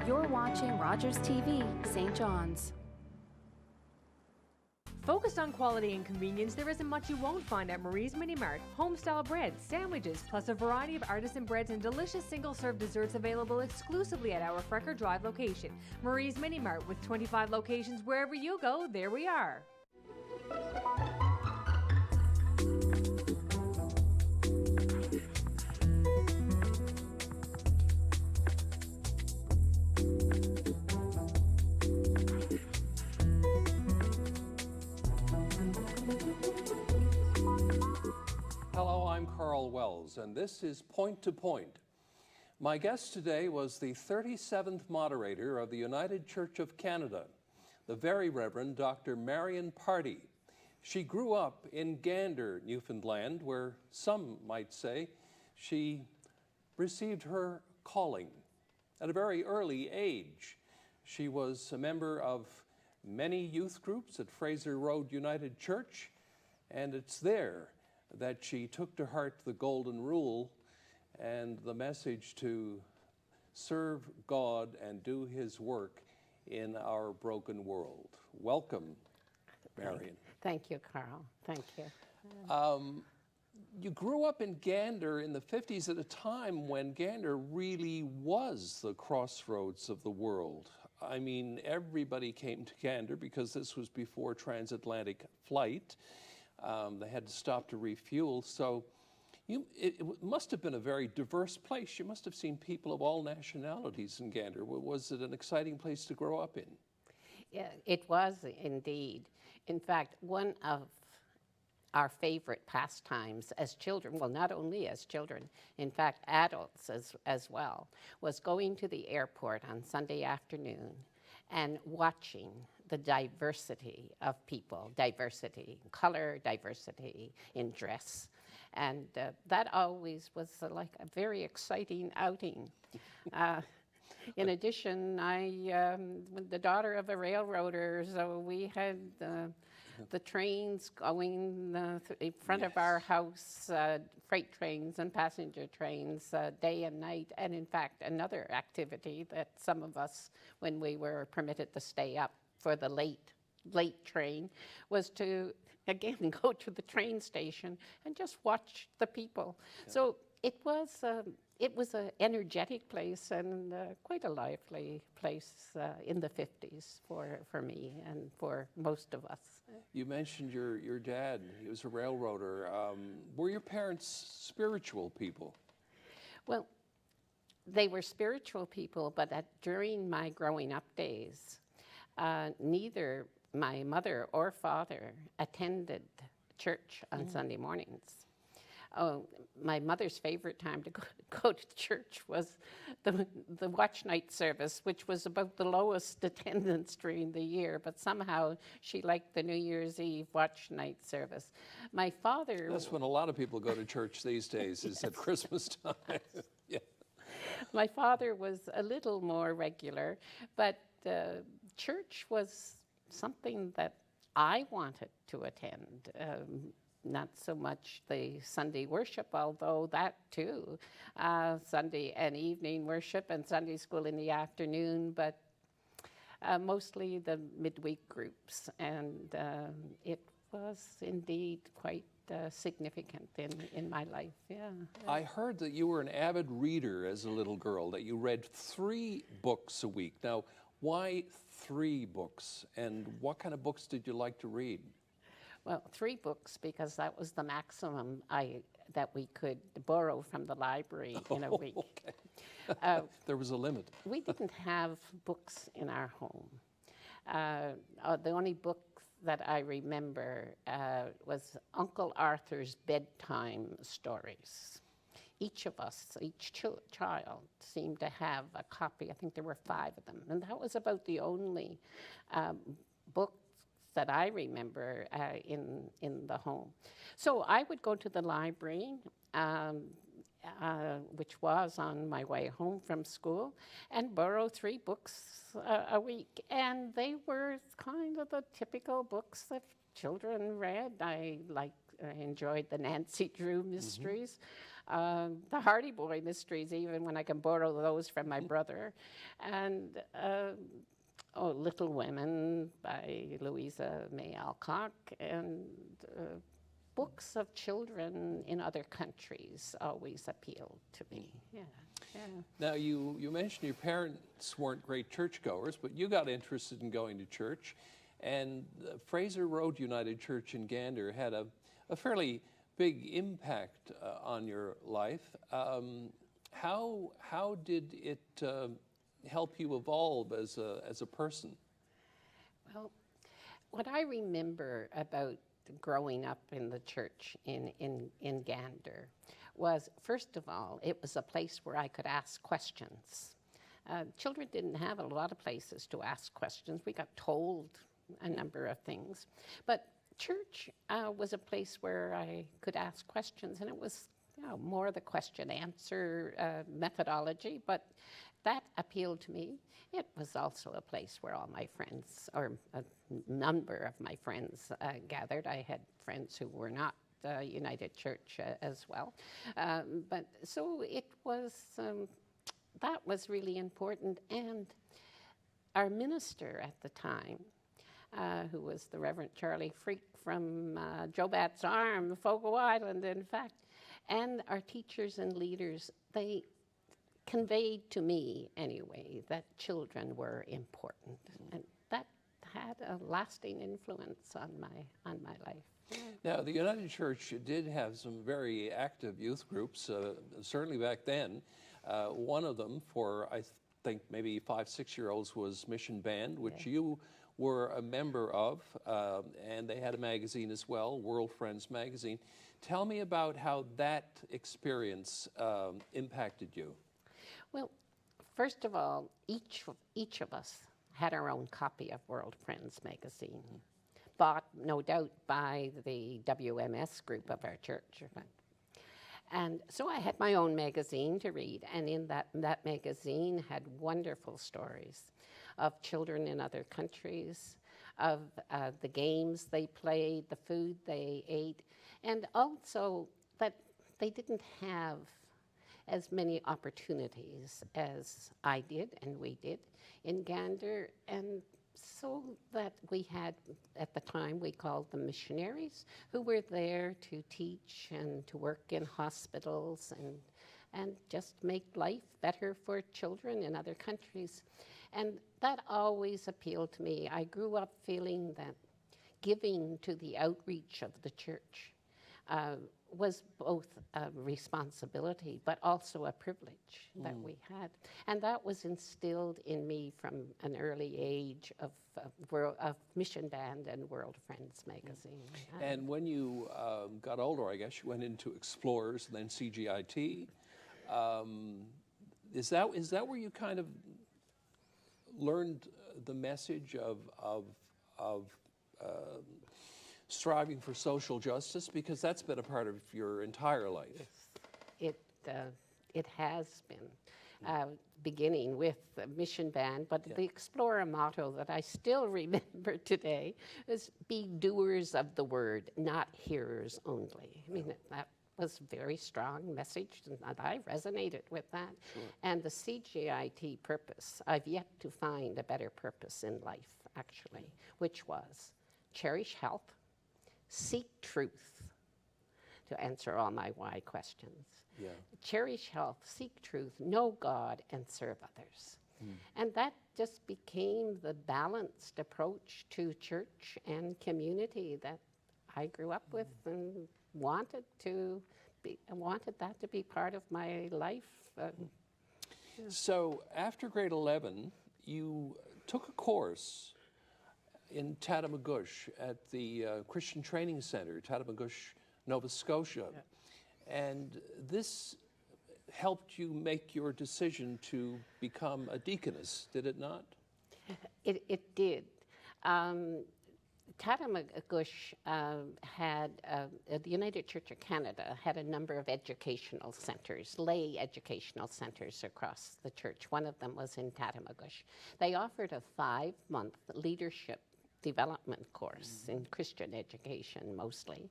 You're watching Rogers TV, St. John's. Focused on quality and convenience, there isn't much you won't find at Marie's Mini Mart. Home-style breads, sandwiches, plus a variety of artisan breads and delicious single-serve desserts available exclusively at our Frecker Drive location. Marie's Mini Mart, with 25 locations wherever you go, there we are. Hello, I'm Karl Wells, and this is Point to Point. My guest today was the 37th Moderator of the United Church of Canada, the Very Reverend Dr. Marion Pardy. She grew up in Gander, Newfoundland, where some might say she received her calling at a very early age. She was a member of many youth groups at Fraser Road United Church, and it's there that she took to heart the Golden Rule and the message to serve God and do His work in our broken world. Welcome, Marion. Thank you, Karl. Thank you. You grew up in Gander in the 50s at a time when Gander really was the crossroads of the world. I mean, everybody came to Gander because this was before transatlantic flight. They had to stop to refuel. So it must have been a very diverse place. You must have seen people of all nationalities in Gander. Was it an exciting place to grow up in? Yeah, it was indeed. In fact, one of our favorite pastimes as children, well, not only as children, in fact, adults as well, was going to the airport on Sunday afternoon and watching the diversity of people, diversity in color, diversity in dress. And that always was like a very exciting outing. In addition, I'm the daughter of a railroader, so we had the trains going in front of our house, freight trains and passenger trains, day and night. And in fact, another activity that some of us, when we were permitted to stay up for the late train, was to again go to the train station and just watch the people. Yeah. So it was an energetic place and quite a lively place in the 50s for me and for most of us. You mentioned your dad. He was a railroader. Were your parents spiritual people? Well, they were spiritual people, but during my growing up days, neither my mother or father attended church on Sunday mornings. Oh, my mother's favorite time to go to church was the watch night service, which was about the lowest attendance during the year, but somehow she liked the New Year's Eve watch night service. My father... That's when a lot of people go to church these days, is at Christmas time. Yeah. My father was a little more regular, but church was something that I wanted to attend. Not so much the Sunday worship, although that too, Sunday and evening worship and Sunday school in the afternoon, but mostly the midweek groups. And it was indeed quite significant in my life, yeah. I heard that you were an avid reader as a little girl, that you read 3 books a week. Now, why 3 books, and what kind of books did you like to read? Well, 3 books, because that was the maximum that we could borrow from the library in a week. Okay. There was a limit. We didn't have books in our home. The only book that I remember was Uncle Arthur's bedtime stories. Each of us, each child seemed to have a copy. I think there were 5 of them. And that was about the only book that I remember in the home. So I would go to the library, which was on my way home from school, and borrow 3 books a week. And they were kind of the typical books that children read. I enjoyed the Nancy Drew mysteries. the Hardy Boy mysteries, even when I can borrow those from my brother, and Little Women by Louisa May Alcott, and books of children in other countries always appealed to me. Yeah. Now, you mentioned your parents weren't great churchgoers, but you got interested in going to church, and Fraser Road United Church in Gander had a fairly big impact on your life. How did it help you evolve as a person? Well, what I remember about growing up in the church in Gander was, first of all, it was a place where I could ask questions. Children didn't have a lot of places to ask questions. We got told a number of things. But church was a place where I could ask questions, and it was more the question-answer methodology, but that appealed to me. It was also a place where all my friends, or a number of my friends, gathered. I had friends who were not United Church as well. But so it was, that was really important. And our minister at the time, who was the Reverend Charlie Freak from Jobat's Arm, Fogo Island, in fact, and our teachers and leaders, they conveyed to me, anyway, that children were important. And that had a lasting influence on my life. Now, the United Church did have some very active youth groups, certainly back then. One of them, for I think maybe 5, 6-year-olds, was Mission Band, which you were a member of, and they had a magazine as well, World Friends magazine. Tell me about how that experience impacted you. Well, first of all, each of us had our own copy of World Friends magazine, bought, no doubt, by the WMS group of our church. And so I had my own magazine to read, and in that magazine had wonderful stories of children in other countries, of the games they played, the food they ate, and also that they didn't have as many opportunities as I did and we did in Gander, and so that we had, at the time we called them missionaries, who were there to teach and to work in hospitals and just make life better for children in other countries. And that always appealed to me. I grew up feeling that giving to the outreach of the church was both a responsibility, but also a privilege that we had. And that was instilled in me from an early age of Mission Band and World Friends magazine. And when you got older, I guess you went into Explorers and then CGIT. Is that where you kind of learned the message of striving for social justice? Because that's been a part of your entire life. Yes, it has been, beginning with the Mission Band, but the Explorer motto that I still remember today is be doers of the word, not hearers only. I mean, that was a very strong message, and I resonated with that. Sure. And the CGIT purpose, I've yet to find a better purpose in life, actually, which was cherish health, seek truth, to answer all my why questions. Yeah. Cherish health, seek truth, know God, and serve others. And that just became the balanced approach to church and community that I grew up with and wanted that to be part of my life. So after grade 11, you took a course in Tatamagouche at the Christian Training Center, Tatamagouche, Nova Scotia. Yeah. And this helped you make your decision to become a deaconess, did it not? It did. Tatamagouche had, the United Church of Canada had a number of educational centers, lay educational centers across the church. One of them was in Tatamagouche. They offered a 5-month leadership development course in Christian education mostly.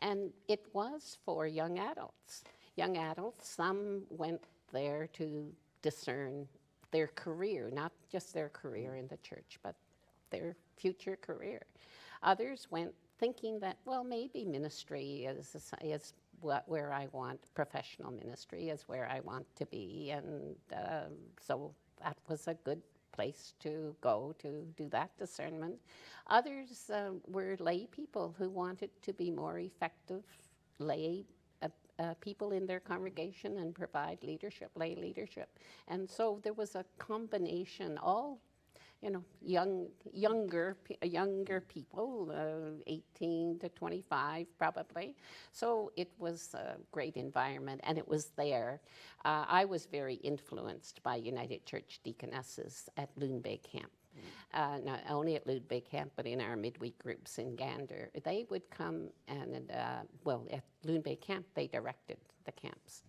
And it was for young adults young adults. Some went there to discern their career, not just their career in the church, but their future career. Others went thinking that, well, maybe ministry is where I want, professional ministry is where I want to be, and so that was a good place to go to do that discernment. Others were lay people who wanted to be more effective lay people in their congregation and provide leadership, lay leadership. And so there was a combination, all younger people, 18 to 25 probably. So it was a great environment, and it was there. I was very influenced by United Church deaconesses at Loon Bay Camp. Not only at Loon Bay Camp, but in our midweek groups in Gander. They would come and, at Loon Bay Camp, they directed the camps.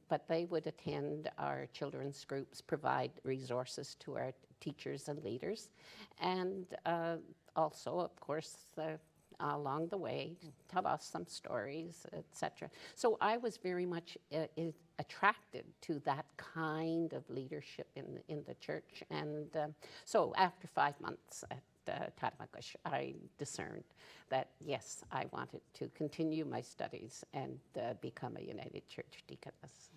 But they would attend our children's groups, provide resources to our teachers and leaders, and also, of course, along the way, tell us some stories, etc. So I was very much attracted to that kind of leadership in the church, and so after 5 months at Tatamakush, I discerned that, yes, I wanted to continue my studies and become a United Church deaconess.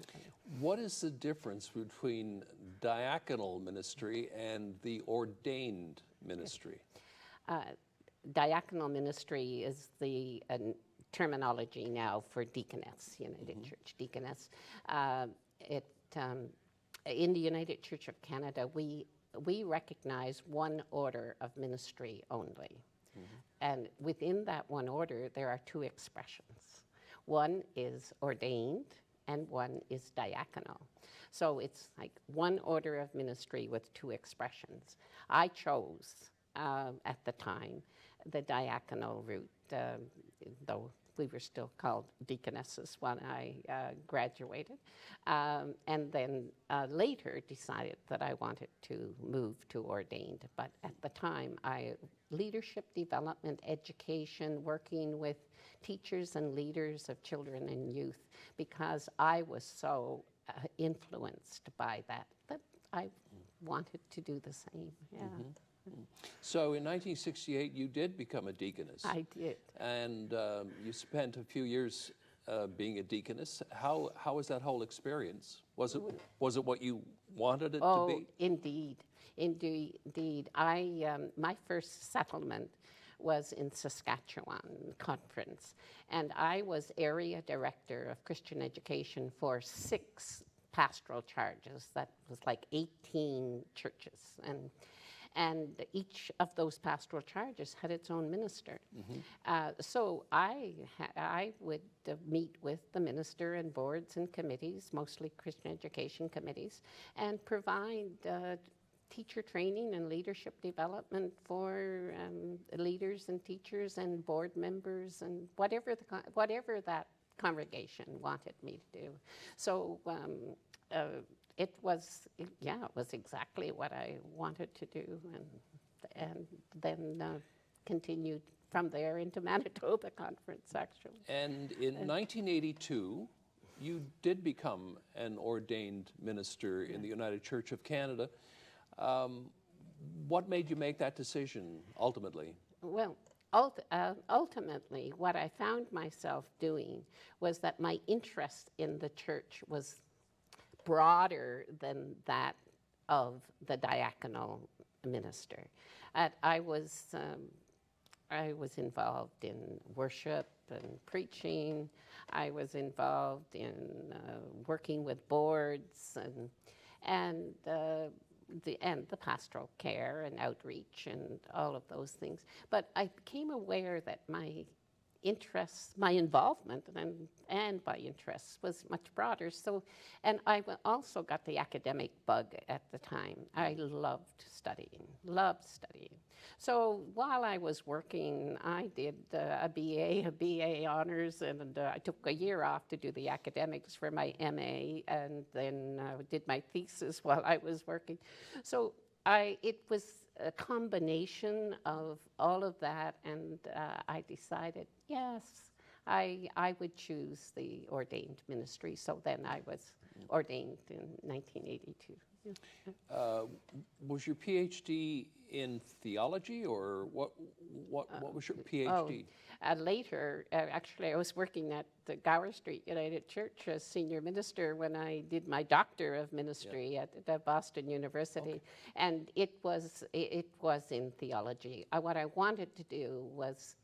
What is the difference between diaconal ministry and the ordained ministry? Diaconal ministry is the terminology now for deaconess, United Church deaconess. In the United Church of Canada, we recognize one order of ministry only. And within that one order, there are two expressions. One is ordained, and one is diaconal. So it's like one order of ministry with two expressions. I chose, at the time, the diaconal route, though we were still called deaconesses when I graduated, and then later decided that I wanted to move to ordained. But at the time, leadership development, education, working with teachers and leaders of children and youth, because I was so influenced by that I wanted to do the same. Yeah. So in 1968, you did become a deaconess. I did. And you spent a few years being a deaconess. How was that whole experience? Was it what you wanted it to be? Oh, indeed. My first settlement was in Saskatchewan conference, and I was area director of Christian education for 6 pastoral charges. That was like 18 churches, and each of those pastoral charges had its own minister. So I would meet with the minister and boards and committees, mostly Christian education committees, and provide teacher training and leadership development for leaders and teachers and board members and whatever that congregation wanted me to do. So it was exactly what I wanted to do, and then continued from there into Manitoba Conference, actually. And in 1982, you did become an ordained minister in the United Church of Canada. What made you make that decision ultimately? Well, ultimately, what I found myself doing was that my interest in the church was broader than that of the diaconal minister. I was involved in worship and preaching. I was involved in working with boards and the pastoral care and outreach and all of those things. But I became aware that my interests, my involvement and my interests was much broader. So, and I also got the academic bug at the time. I loved studying. So while I was working, I did a BA honors, and I took a year off to do the academics for my MA, and then did my thesis while I was working. So it was a combination of all of that, and I decided, yes, I would choose the ordained ministry. So then I was ordained in 1982. Was your PhD in theology, or what was your PhD? Later, actually, I was working at the Gower Street United Church as senior minister when I did my Doctor of Ministry at Boston University, and it was in theology. What I wanted to do was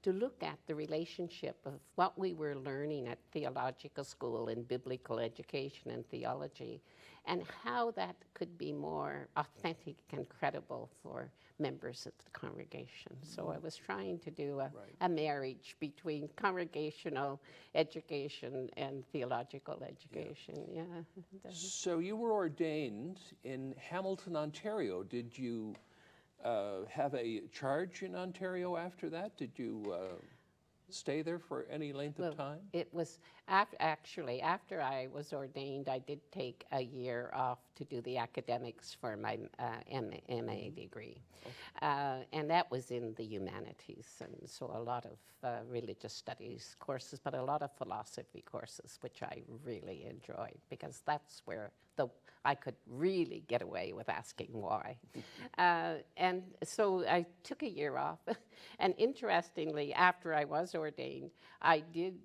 to look at the relationship of what we were learning at theological school in biblical education and theology, and how that could be more authentic and credible for members of the congregation. So I was trying to do a marriage between congregational education and theological education. So you were ordained in Hamilton, Ontario. Did you have a charge in Ontario after that? Did you stay there for any length of time? It was after I was ordained, I did take a year off to do the academics for my MA degree. And that was in the humanities, and so a lot of religious studies courses, but a lot of philosophy courses, which I really enjoyed, because that's where I could really get away with asking why. And so I took a year off. And interestingly, after I was ordained, I did,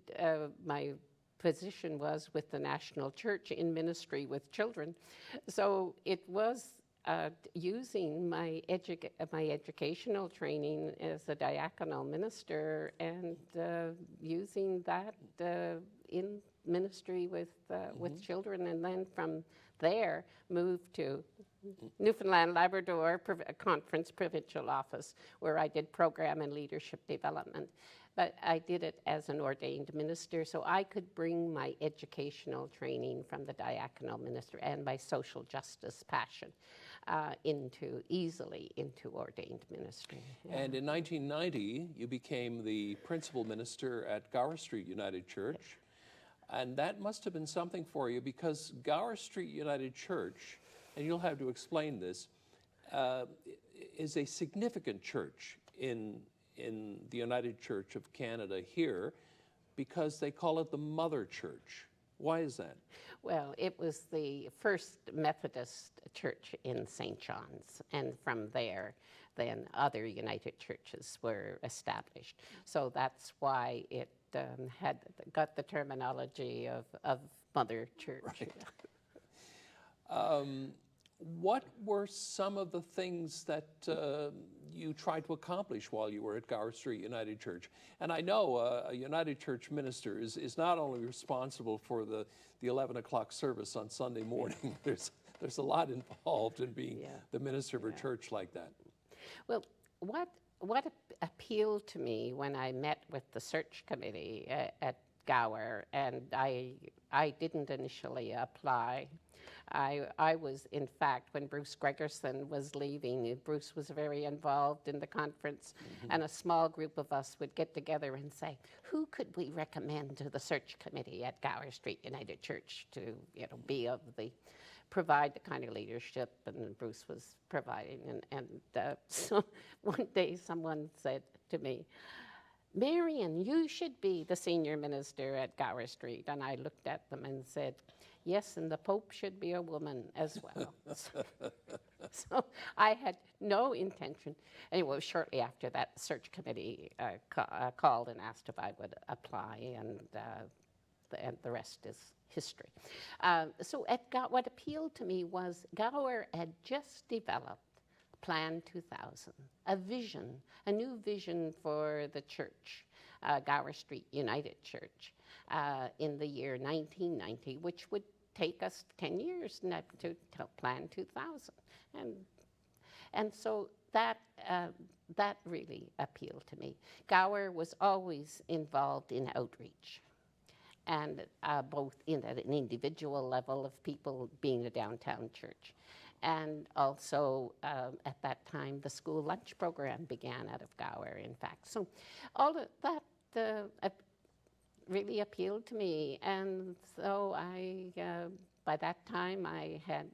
my position was with the National Church in ministry with children. So it was using my educational training as a diaconal minister, and using that in ministry with children, and then from there moved to Newfoundland Labrador Conference Provincial Office, where I did program and leadership development. But I did it as an ordained minister, so I could bring my educational training from the diaconal minister and my social justice passion easily into ordained ministry. And in 1990, you became the principal minister at Gower Street United Church. And that must have been something for you, because Gower Street United Church, and you'll have to explain this, is a significant church in the United Church of Canada here, because they call it the Mother Church. Why is that? Well, it was the first Methodist church in St. John's, and from there, then other United churches were established. So that's why it had got the terminology of Mother Church. Right. What were some of the things that you tried to accomplish while you were at Gower Street United Church? And I know a United Church minister is not only responsible for the 11 o'clock service on Sunday morning. There's a lot involved in being the minister of a church like that. Well, what appealed to me when I met with the search committee at Gower, and I didn't initially apply. I was, in fact, when Bruce Gregerson was leaving, Bruce was very involved in the conference, and a small group of us would get together and say, who could we recommend to the search committee at Gower Street United Church to, provide the kind of leadership, and Bruce was providing. So one day someone said to me, Marion, you should be the senior minister at Gower Street. And I looked at them and said, yes, and the Pope should be a woman as well. So I had no intention. Anyway, shortly after that, the search committee called and asked if I would apply, and the rest is history. So what appealed to me was Gower had just developed Plan 2000, a new vision for the church, Gower Street United Church, in the year 1990, which would take us 10 years to Plan 2000. And so that really appealed to me. Gower was always involved in outreach, and both in at an individual level of people being a downtown church. And also, at that time, the school lunch program began out of Gower, in fact. So all of that really appealed to me. And so by that time, I had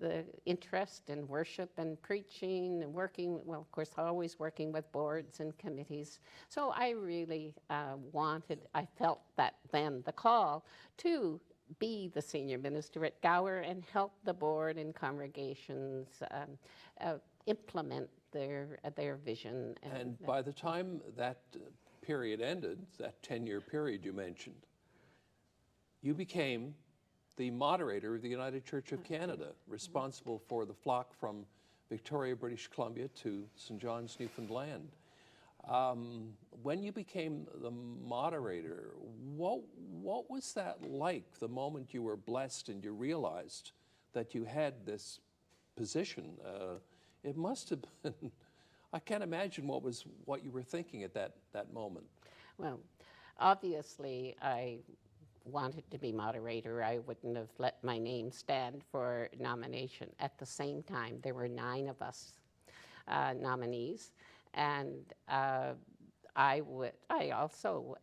the interest in worship and preaching and working, well, of course, always working with boards and committees. So I really I felt that then the call to be the senior minister at Gower and help the board and congregations implement their vision. And by the time that period ended, that 10-year period you mentioned, you became the moderator of the United Church of Canada, responsible for the flock from Victoria, British Columbia to St. John's, Newfoundland. When you became the moderator, what was that like the moment you were blessed and you realized that you had this position? It must have been, I can't imagine what you were thinking at that moment. Well, obviously, I wanted to be moderator. I wouldn't have let my name stand for nomination. At the same time, there were 9 of us nominees, and I also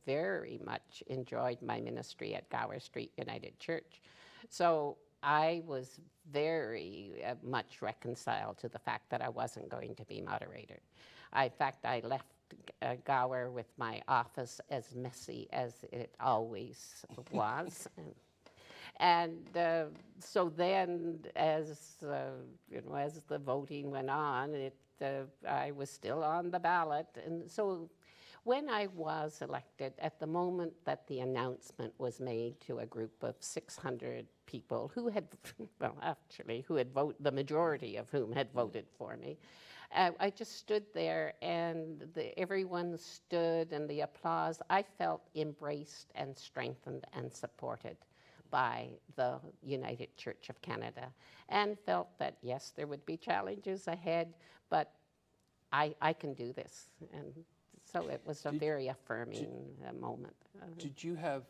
very much enjoyed my ministry at Gower Street United Church. So I was very much reconciled to the fact that I wasn't going to be moderator. In fact, I left Gower with my office as messy as it always was. And so then, as as the voting went on, I was still on the ballot. And so when I was elected, at the moment that the announcement was made to a group of 600 people who had, well, actually, the majority of whom had voted for me, I just stood there, and everyone stood, and the applause, I felt embraced and strengthened and supported by the United Church of Canada, and felt that, yes, there would be challenges ahead, but I can do this. And so it was a very affirming moment. Did you have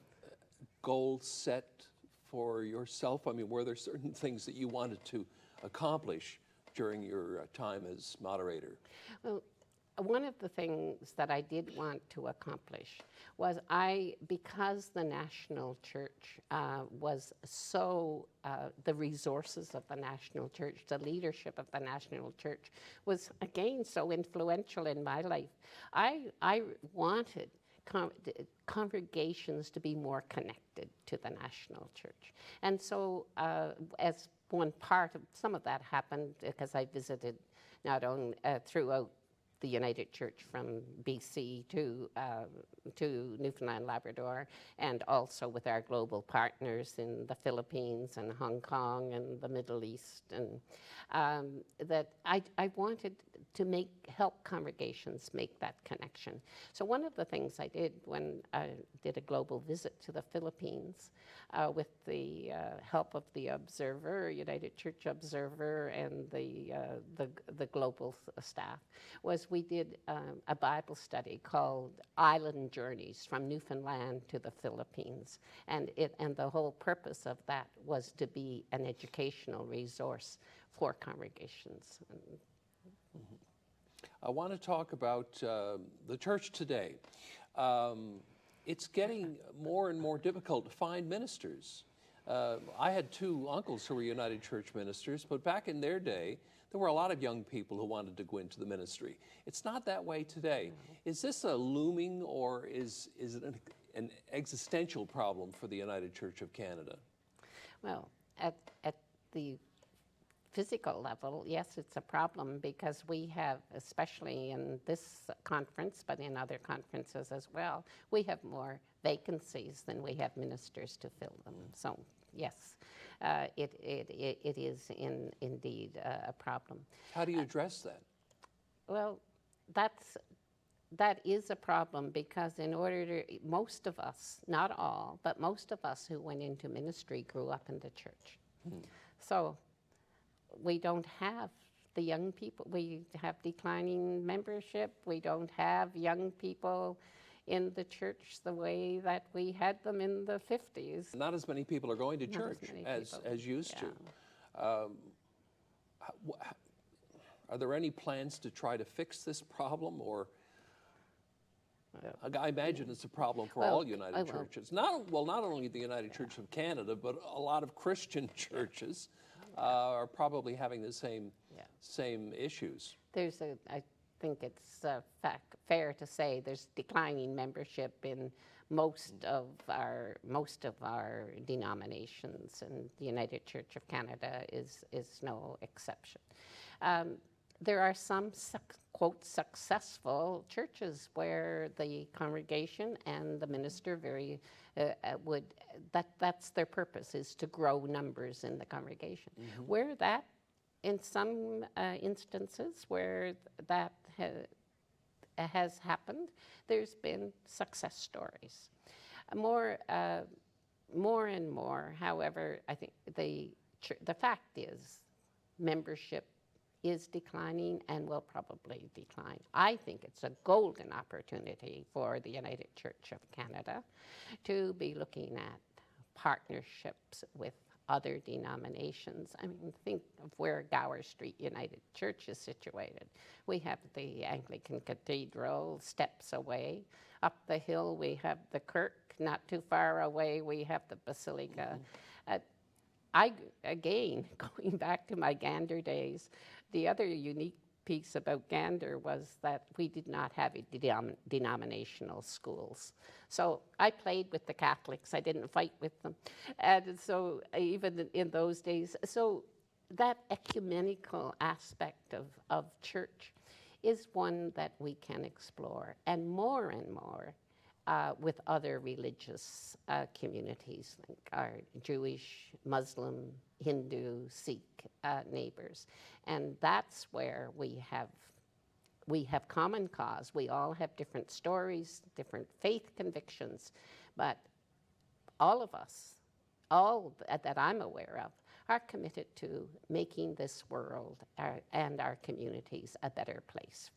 goals set for yourself? I mean, were there certain things that you wanted to accomplish during your time as moderator? Well, one of the things that I did want to accomplish was because the national church was so, the resources of the national church, the leadership of the national church was, again, so influential in my life. I wanted congregations to be more connected to the national church. And so as one part of some of that happened because I visited not only throughout the United Church from BC to Newfoundland, Labrador, and also with our global partners in the Philippines and Hong Kong and the Middle East, and that I wanted to help congregations make that connection. So one of the things I did when I did a global visit to the Philippines with the help of the Observer, United Church Observer, and the global staff, was we did a Bible study called Island Journeys from Newfoundland to the Philippines. And the whole purpose of that was to be an educational resource for congregations. I want to talk about the church today. It's getting more and more difficult to find ministers. I had 2 uncles who were United Church ministers, but back in their day, there were a lot of young people who wanted to go into the ministry. It's not that way today. Is this a looming, or is it an existential problem for the United Church of Canada? Well, at the physical level, yes, it's a problem because we have, especially in this conference, but in other conferences as well, we have more vacancies than we have ministers to fill them. So, yes, it is indeed a problem. How do you address that? Well, that is a problem because in order to, most of us, not all, but most of us who went into ministry grew up in the church. So we don't have the young people. We have declining membership. We don't have young people in the church the way that we had them in the 50s. Not as many people are going to church as used to. Are there any plans to try to fix this problem, or? I imagine it's a problem for all United churches. Not only the United Church of Canada, but a lot of Christian churches. are probably having the same Yeah. same issues. I think it's fair to say there's declining membership in most of our denominations, and the United Church of Canada is no exception. There are some quote successful churches where the congregation and the minister that's their purpose, is to grow numbers in the congregation. Where that, in some instances where that has happened, there's been success stories. More and more, however, I think the fact is membership is declining and will probably decline. I think it's a golden opportunity for the United Church of Canada to be looking at partnerships with other denominations. I mean, think of where Gower Street United Church is situated. We have the Anglican Cathedral steps away. Up the hill we have the Kirk. Not too far away we have the Basilica. Again, going back to my Gander days, the other unique piece about Gander was that we did not have denominational schools. So I played with the Catholics. I didn't fight with them. And so even in those days, so that ecumenical aspect of church is one that we can explore, and more with other religious communities, like our Jewish, Muslim, Hindu, Sikh neighbors. And that's where we have common cause. We all have different stories, different faith convictions, but all of us, all that I'm aware of, are committed to making this world and our communities a better place.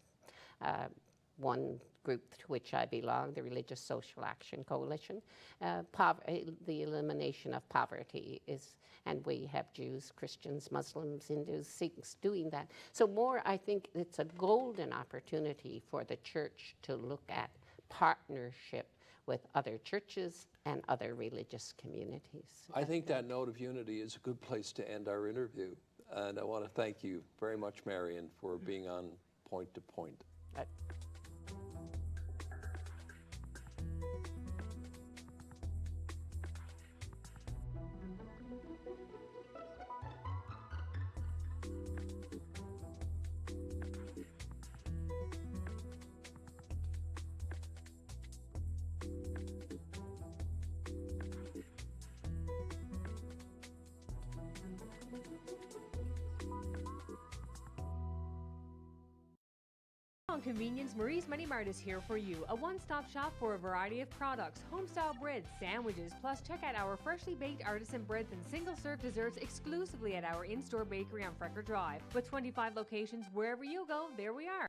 One group to which I belong, the Religious Social Action Coalition, the elimination of poverty is, and we have Jews, Christians, Muslims, Hindus, Sikhs doing that. So I think it's a golden opportunity for the church to look at partnership with other churches and other religious communities. I think that note of unity is a good place to end our interview. And I want to thank you very much, Marion, for being on Point to Point. On convenience, Marie's Mini Mart is here for you. A one-stop shop for a variety of products, home-style breads, sandwiches, plus check out our freshly baked artisan breads and single-serve desserts exclusively at our in-store bakery on Frecker Drive. With 25 locations, wherever you go, there we are.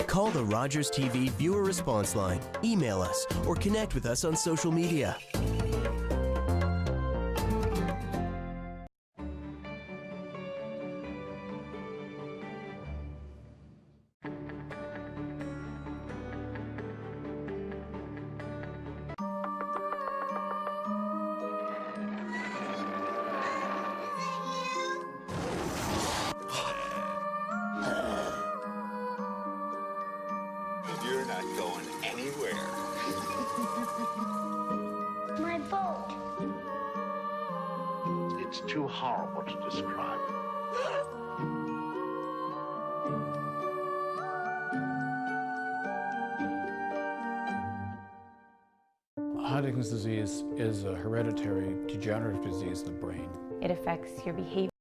Call the Rogers TV viewer response line, email us, or connect with us on social media. You're not going anywhere. My boat. It's too horrible to describe. Huntington's disease is a hereditary degenerative disease of the brain. It affects your behavior.